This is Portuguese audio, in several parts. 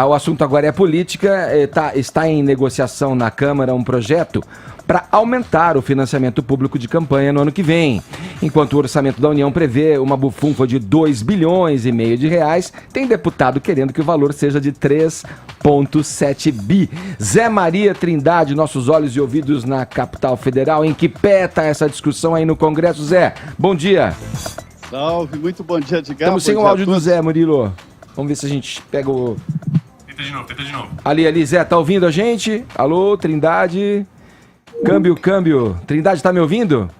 O assunto agora é política. Está em negociação na Câmara um projeto para aumentar o financiamento público de campanha no ano que vem. Enquanto o orçamento da União prevê uma bufunfa de 2,5 bilhões de reais, tem deputado querendo que o valor seja de 3,7 bi. Zé Maria Trindade, nossos olhos e ouvidos na capital federal. Em que pé está essa discussão aí no Congresso, Zé? Bom dia. Salve, muito bom dia, Edgar. Estamos sem o áudio do Zé, Murilo. Vamos ver se a gente pega o... Tenta de novo. Ali, Zé, tá ouvindo a gente? Alô, Trindade? Câmbio. Trindade, tá me ouvindo?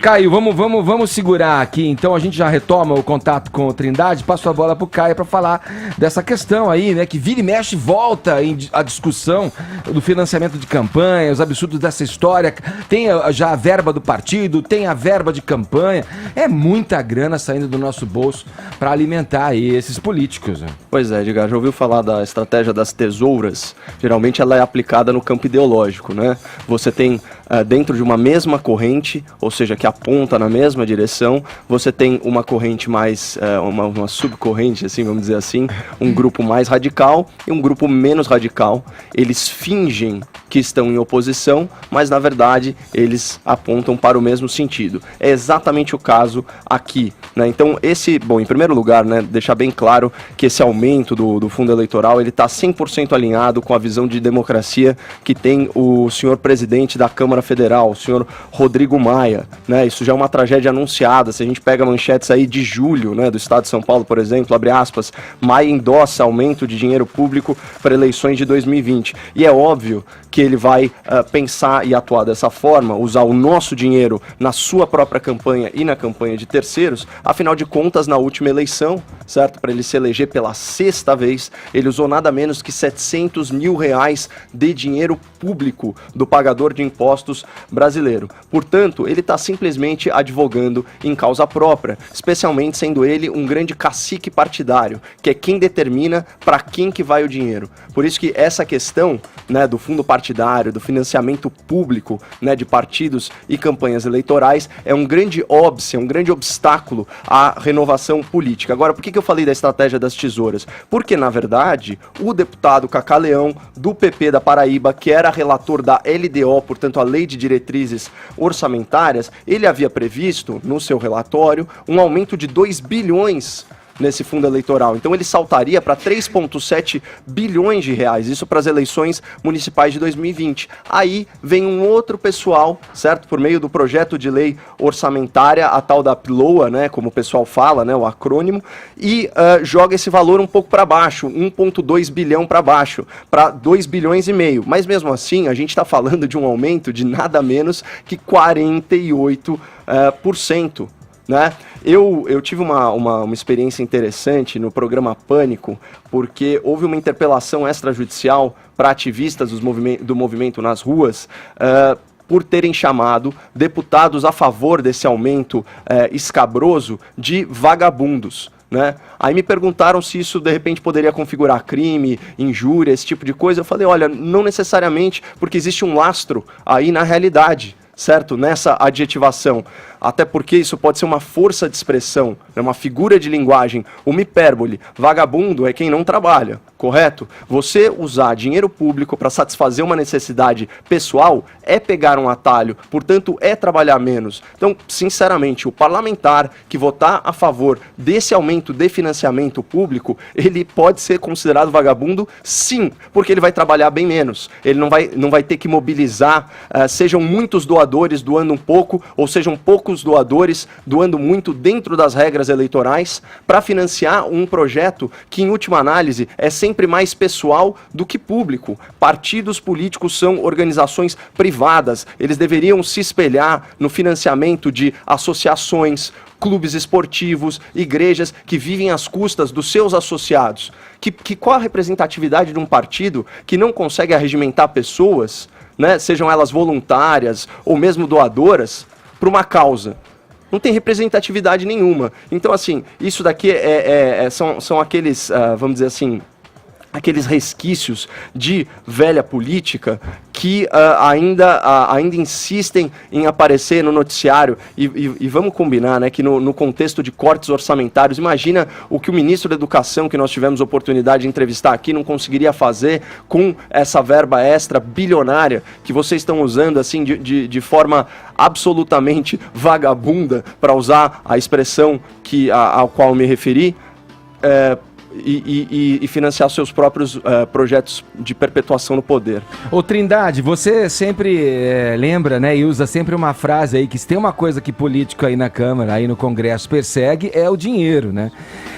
Caiu, vamos segurar aqui. Então a gente já retoma o contato com o Trindade. Passo a bola pro Caio para falar dessa questão aí, né? Que vira e mexe, volta a discussão do financiamento de campanha, os absurdos dessa história. Tem já a verba do partido, tem a verba de campanha. É muita grana saindo do nosso bolso para alimentar aí esses políticos, né? Pois é, Edgar, já ouviu falar da estratégia das tesouras? Geralmente ela é aplicada no campo ideológico, né? Você tem dentro de uma mesma corrente, ou seja, que aponta na mesma direção, você tem uma corrente mais, uma subcorrente, assim, vamos dizer assim, um grupo mais radical e um grupo menos radical. Eles fingem que estão em oposição, mas na verdade eles apontam para o mesmo sentido. É exatamente o caso aqui, né? Então em primeiro lugar, né, deixar bem claro que esse aumento do fundo eleitoral, ele está 100% alinhado com a visão de democracia que tem o senhor presidente da Câmara Federal, o senhor Rodrigo Maia, né? Isso já é uma tragédia anunciada. Se a gente pega manchetes aí de julho, né, do estado de São Paulo, por exemplo, abre aspas, Maia endossa aumento de dinheiro público para eleições de 2020. E é óbvio que ele vai pensar e atuar dessa forma, usar o nosso dinheiro na sua própria campanha e na campanha de terceiros. Afinal de contas, na última eleição, certo, para ele se eleger pela 6ª vez, ele usou nada menos que 700 mil reais de dinheiro público do pagador de impostos brasileiro. Portanto, ele está simplesmente advogando em causa própria, especialmente sendo ele um grande cacique partidário, que é quem determina para quem que vai o dinheiro. Por isso que essa questão, né, do fundo partidário, do financiamento público, né, de partidos e campanhas eleitorais, é um grande óbice, um grande obstáculo à renovação política. Agora, por que eu falei da estratégia das tesouras? Porque, na verdade, o deputado Cacá Leão, do PP da Paraíba, que era relator da LDO, portanto, a Lei de Diretrizes Orçamentárias, ele havia previsto, no seu relatório, um aumento de 2 bilhões nesse fundo eleitoral. Então ele saltaria para 3,7 bilhões de reais, isso para as eleições municipais de 2020. Aí vem um outro pessoal, certo? Por meio do projeto de lei orçamentária, a tal da PLOA, né, como o pessoal fala, né, o acrônimo, e joga esse valor um pouco para baixo, 1,2 bilhão para baixo, para 2 bilhões e meio. Mas mesmo assim, a gente está falando de um aumento de nada menos que 48%. Né? Eu tive uma experiência interessante no programa Pânico, porque houve uma interpelação extrajudicial para ativistas do movimento nas ruas, por terem chamado deputados a favor desse aumento escabroso de vagabundos. Né? Aí me perguntaram se isso de repente poderia configurar crime, injúria, esse tipo de coisa. Eu falei, olha, não necessariamente, porque existe um lastro aí na realidade, certo? Nessa adjetivação. Até porque isso pode ser uma força de expressão, né? Uma figura de linguagem, uma hipérbole. Vagabundo é quem não trabalha, correto? Você usar dinheiro público para satisfazer uma necessidade pessoal é pegar um atalho, portanto é trabalhar menos. Então, sinceramente, o parlamentar que votar a favor desse aumento de financiamento público, ele pode ser considerado vagabundo, sim, porque ele vai trabalhar bem menos. Ele não vai ter que mobilizar, sejam muitos doadores doando um pouco, ou sejam poucos doadores doando muito dentro das regras eleitorais, para financiar um projeto que, em última análise, é sempre mais pessoal do que público. Partidos políticos são organizações privadas, eles deveriam se espelhar no financiamento de associações, clubes esportivos, igrejas que vivem às custas dos seus associados. Qual a representatividade de um partido que não consegue arregimentar pessoas, né, sejam elas voluntárias ou mesmo doadoras, para uma causa? Não tem representatividade nenhuma. Então, assim, isso daqui são aqueles, vamos dizer assim, aqueles resquícios de velha política que ainda insistem em aparecer no noticiário. E vamos combinar, né, que no contexto de cortes orçamentários, imagina o que o ministro da Educação, que nós tivemos oportunidade de entrevistar aqui, não conseguiria fazer com essa verba extra bilionária que vocês estão usando assim de forma absolutamente vagabunda, para usar a expressão ao qual me referi, e financiar seus próprios projetos de perpetuação no poder. Ô Trindade, você sempre lembra, né, e usa sempre uma frase aí, que se tem uma coisa que político aí na Câmara, aí no Congresso persegue, é o dinheiro, né?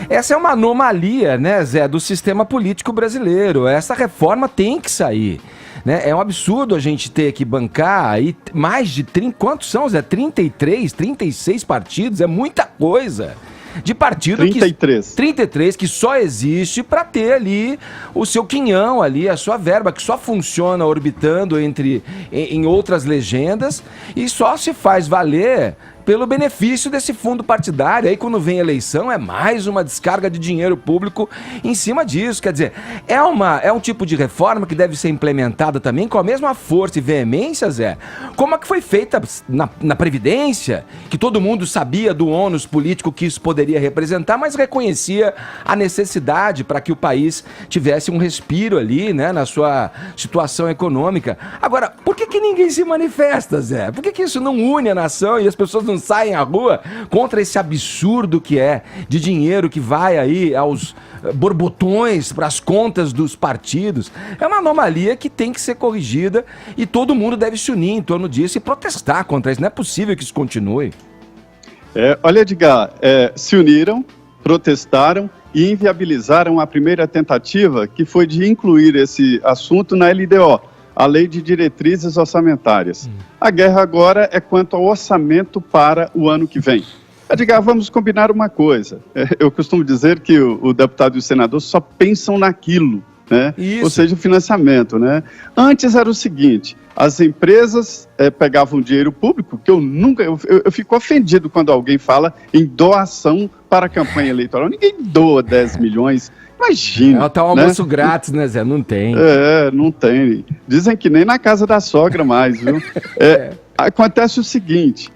Essa é uma anomalia, né, Zé, do sistema político brasileiro. Essa reforma tem que sair, né? É um absurdo a gente ter que bancar aí mais de 30, quantos são, Zé? 33, 36 partidos, é muita coisa. De partido 33 que só existe para ter ali o seu quinhão ali, a sua verba, que só funciona orbitando em outras legendas e só se faz valer pelo benefício desse fundo partidário. Aí quando vem eleição é mais uma descarga de dinheiro público em cima disso. Quer dizer, é um tipo de reforma que deve ser implementada também com a mesma força e veemência, Zé, como a que foi feita na Previdência, que todo mundo sabia do ônus político que isso poderia representar, mas reconhecia a necessidade para que o país tivesse um respiro ali, né, na sua situação econômica. Agora, por que ninguém se manifesta, Zé? Por que isso não une a nação e as pessoas não saem à rua contra esse absurdo que é de dinheiro que vai aí aos borbotões para as contas dos partidos? É uma anomalia que tem que ser corrigida e todo mundo deve se unir em torno disso e protestar contra isso. Não é possível que isso continue. Olha, Edgar, se uniram, protestaram e inviabilizaram a primeira tentativa, que foi de incluir esse assunto na LDO, a Lei de Diretrizes Orçamentárias. A guerra agora é quanto ao orçamento para o ano que vem. Edgar, vamos combinar uma coisa. Eu costumo dizer que o deputado e o senador só pensam naquilo, né? Ou seja, o financiamento, né? Antes era o seguinte, as empresas pegavam dinheiro público, que eu fico ofendido quando alguém fala em doação para a campanha eleitoral. Ninguém doa 10 milhões, imagina. Tá um almoço grátis, né, Zé? Não tem. Não tem. Dizem que nem na casa da sogra mais, viu? Acontece o seguinte,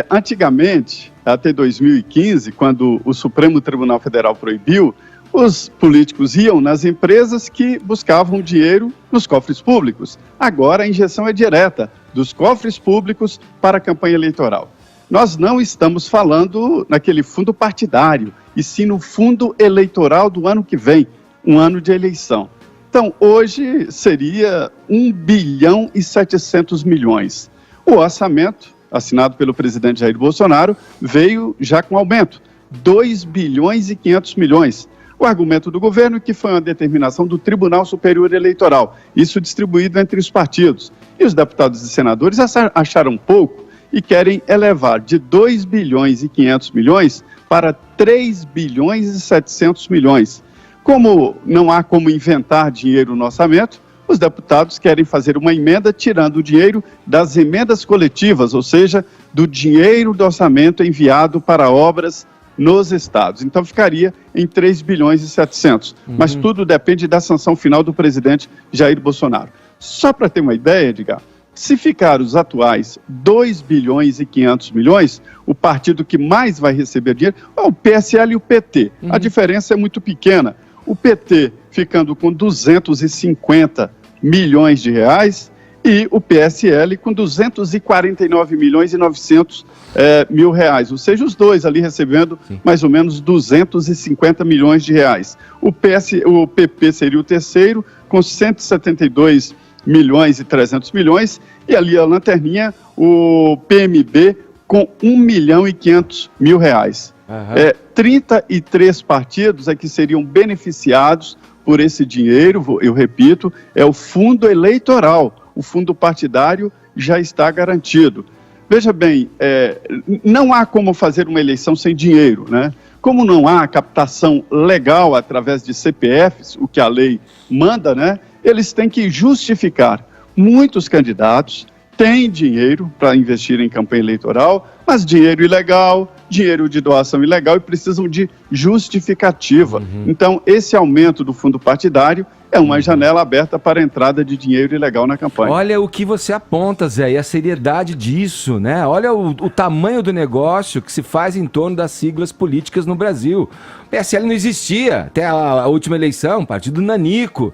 antigamente, até 2015, quando o Supremo Tribunal Federal proibiu, os políticos iam nas empresas que buscavam dinheiro nos cofres públicos. Agora a injeção é direta dos cofres públicos para a campanha eleitoral. Nós não estamos falando naquele fundo partidário, e sim no fundo eleitoral do ano que vem, um ano de eleição. Então, hoje seria 1 bilhão e 700 milhões. O orçamento, assinado pelo presidente Jair Bolsonaro, veio já com aumento, 2 bilhões e 500 milhões. O argumento do governo é que foi uma determinação do Tribunal Superior Eleitoral, isso distribuído entre os partidos. E os deputados e senadores acharam pouco e querem elevar de 2 bilhões e 500 milhões para 3 bilhões e 700 milhões. Como não há como inventar dinheiro no orçamento, os deputados querem fazer uma emenda tirando o dinheiro das emendas coletivas, ou seja, do dinheiro do orçamento enviado para obras nos estados. Então ficaria em 3 bilhões e 700. Mas tudo depende da sanção final do presidente Jair Bolsonaro. Só para ter uma ideia, Edgar, se ficar os atuais 2 bilhões e 500 milhões, o partido que mais vai receber dinheiro é o PSL e o PT. A diferença é muito pequena. O PT ficando com 250 milhões de reais e o PSL com 249 milhões e 900 mil reais. Ou seja, os dois ali recebendo mais ou menos 250 milhões de reais. O PP seria o terceiro com 172 milhões e 300 milhões e ali a lanterninha, o PMB com 1 milhão e 500 mil reais. 33 partidos é que seriam beneficiados por esse dinheiro, eu repito, é o fundo eleitoral, o fundo partidário já está garantido. Veja bem, não há como fazer uma eleição sem dinheiro, né? Como não há captação legal através de CPFs, o que a lei manda, né? Eles têm que justificar. Muitos candidatos têm dinheiro para investir em campanha eleitoral, mas dinheiro ilegal, dinheiro de doação ilegal e precisam de justificativa. Então, esse aumento do fundo partidário é uma janela aberta para a entrada de dinheiro ilegal na campanha. Olha o que você aponta, Zé, e a seriedade disso, né? Olha o tamanho do negócio que se faz em torno das siglas políticas no Brasil. O PSL não existia até a última eleição, partido nanico.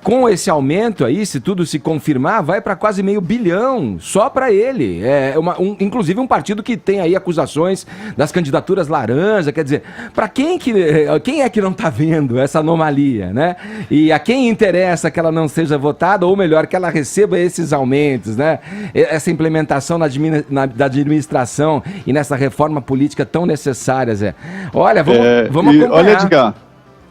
Com esse aumento aí, se tudo se confirmar, vai para quase R$500 bilhão, só para ele. Inclusive um partido que tem aí acusações das candidaturas laranja, quer dizer, para quem é que não está vendo essa anomalia, né? E a quem interessa que ela não seja votada, ou melhor, que ela receba esses aumentos, né? Essa implementação da administração e nessa reforma política tão necessária, Zé. Olha, vamos acompanhar. Olha, Edgar.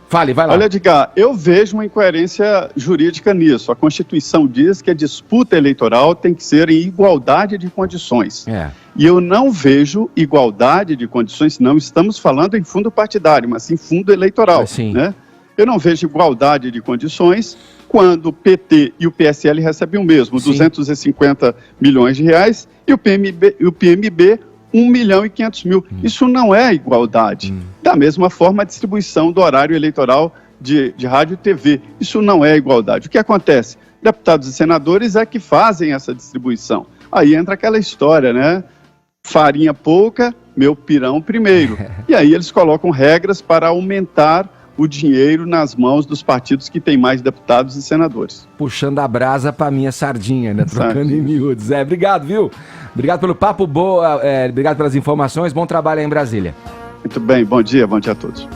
Fale, vai lá. Olha, Edgar, eu vejo uma incoerência jurídica nisso. A Constituição diz que a disputa eleitoral tem que ser em igualdade de condições. E eu não vejo igualdade de condições, não estamos falando em fundo partidário, mas sim fundo eleitoral. Né? Eu não vejo igualdade de condições quando o PT e o PSL recebem o mesmo, R$250 milhões, e o PMB 1.500.000. Isso não é igualdade. Da mesma forma, a distribuição do horário eleitoral de rádio e TV. Isso não é igualdade. O que acontece? Deputados e senadores é que fazem essa distribuição. Aí entra aquela história, né? Farinha pouca, meu pirão primeiro. E aí eles colocam regras para aumentar o dinheiro nas mãos dos partidos que têm mais deputados e senadores. Puxando a brasa para minha sardinha, né? Trocando em miúdos. Obrigado, viu? Obrigado pelo papo, obrigado pelas informações, bom trabalho aí em Brasília. Muito bem, bom dia a todos.